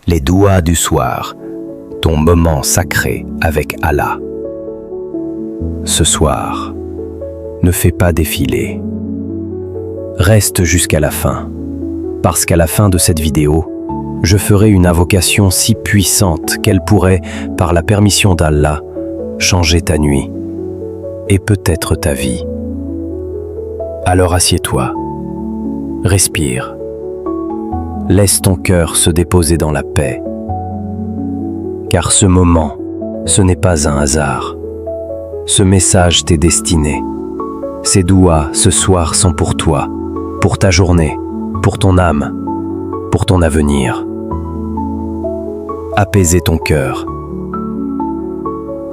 Les douas du soir, ton moment sacré avec Allah. Ce soir, ne fais pas défiler. Reste jusqu'à la fin, parce qu'à la fin de cette vidéo, je ferai une invocation si puissante qu'elle pourrait, par la permission d'Allah, changer ta nuit et peut-être ta vie. Alors assieds-toi, respire, laisse ton cœur se déposer dans la paix, car ce moment, ce n'est pas un hasard. Ce message t'est destiné. Ces douas ce soir sont pour toi, pour ta journée, pour ton âme, pour ton avenir. Apaiser ton cœur.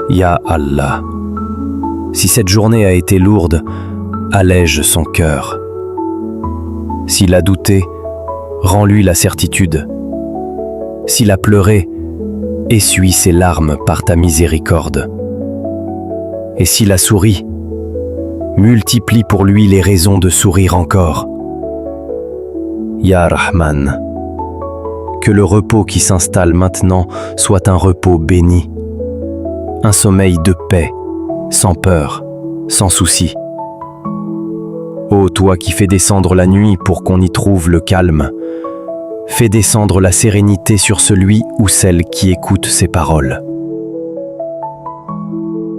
Ya Allah, si cette journée a été lourde, allège son cœur. S'il a douté, rends-lui la certitude. S'il a pleuré, essuie ses larmes par ta miséricorde. Et s'il a souri, multiplie pour lui les raisons de sourire encore. Ya Rahman, que le repos qui s'installe maintenant soit un repos béni, un sommeil de paix, sans peur, sans souci. Ô toi qui fais descendre la nuit pour qu'on y trouve le calme, fais descendre la sérénité sur celui ou celle qui écoute ces paroles.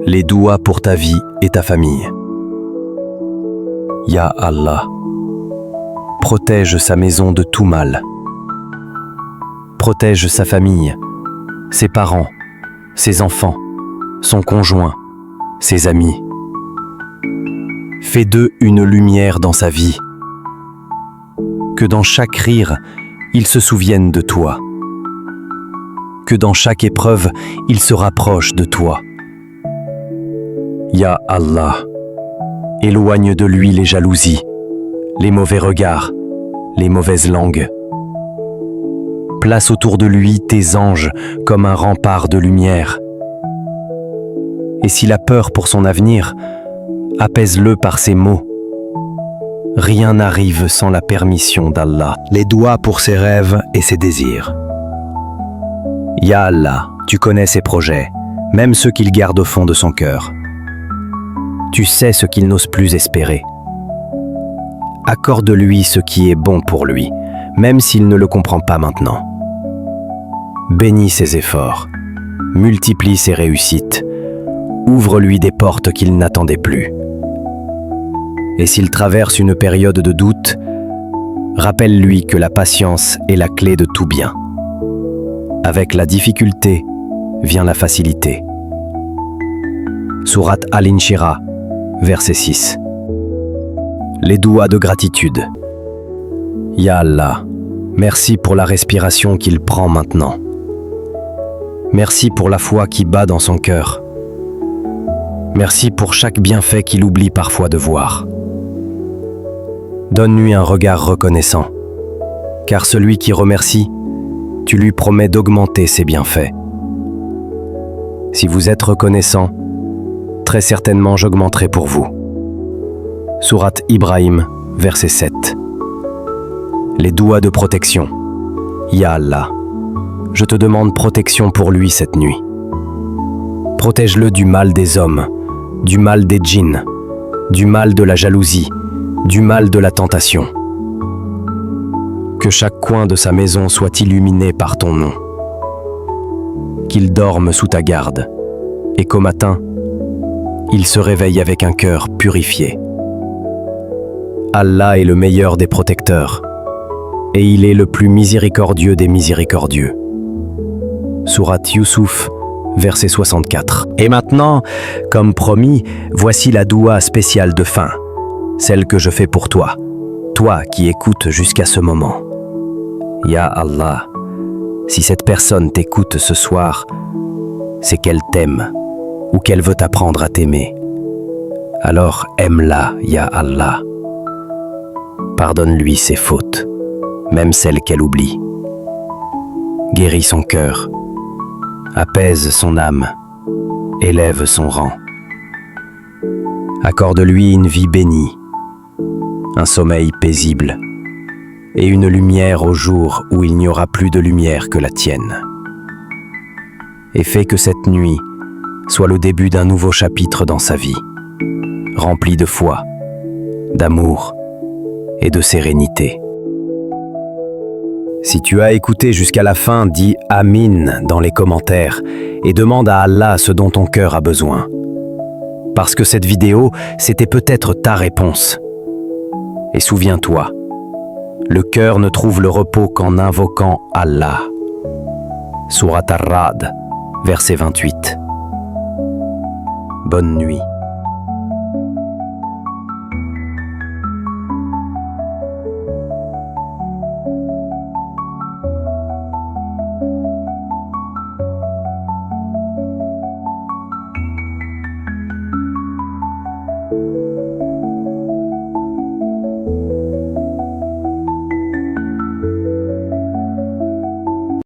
Les douas pour ta vie et ta famille. Ya Allah, protège sa maison de tout mal. Protège sa famille, ses parents, ses enfants, son conjoint, ses amis. Fais d'eux une lumière dans sa vie. Que dans chaque rire, ils se souviennent de toi. Que dans chaque épreuve, ils se rapprochent de toi. Ya Allah, éloigne de lui les jalousies, les mauvais regards, les mauvaises langues. Place autour de lui tes anges comme un rempart de lumière. Et s'il a peur pour son avenir, apaise-le par ces mots. Rien n'arrive sans la permission d'Allah. Les douas pour ses rêves et ses désirs. Ya Allah, tu connais ses projets, même ceux qu'il garde au fond de son cœur. Tu sais ce qu'il n'ose plus espérer. Accorde-lui ce qui est bon pour lui, même s'il ne le comprend pas maintenant. Bénis ses efforts, multiplie ses réussites, ouvre-lui des portes qu'il n'attendait plus. Et s'il traverse une période de doute, rappelle-lui que la patience est la clé de tout bien. Avec la difficulté vient la facilité. Sourate Al-Inshirah, verset 6. Les douas de gratitude. Ya Allah, merci pour la respiration qu'il prend maintenant. Merci pour la foi qui bat dans son cœur. Merci pour chaque bienfait qu'il oublie parfois de voir. Donne-lui un regard reconnaissant, car celui qui remercie, tu lui promets d'augmenter ses bienfaits. Si vous êtes reconnaissant, très certainement j'augmenterai pour vous. Sourate Ibrahim, verset 7. Les douas de protection. Ya Allah, je te demande protection pour lui cette nuit. Protège-le du mal des hommes, du mal des djinns, du mal de la jalousie, du mal de la tentation. Que chaque coin de sa maison soit illuminé par ton nom. Qu'il dorme sous ta garde et qu'au matin, il se réveille avec un cœur purifié. Allah est le meilleur des protecteurs et il est le plus miséricordieux des miséricordieux. Sourate Youssouf, verset 64. Et maintenant, comme promis, voici la doua spéciale de fin, celle que je fais pour toi, toi qui écoutes jusqu'à ce moment. Ya Allah, si cette personne t'écoute ce soir, c'est qu'elle t'aime ou qu'elle veut apprendre à t'aimer. Alors aime-la, Ya Allah. Pardonne-lui ses fautes, même celles qu'elle oublie. Guéris son cœur, apaise son âme, élève son rang. Accorde-lui une vie bénie, un sommeil paisible, et une lumière au jour où il n'y aura plus de lumière que la tienne. Et fais que cette nuit soit le début d'un nouveau chapitre dans sa vie, rempli de foi, d'amour et de sérénité. Si tu as écouté jusqu'à la fin, dis « Amin » dans les commentaires et demande à Allah ce dont ton cœur a besoin. Parce que cette vidéo, c'était peut-être ta réponse. Et souviens-toi, le cœur ne trouve le repos qu'en invoquant Allah. Sourate Ar-Ra'd, verset 28. Bonne nuit.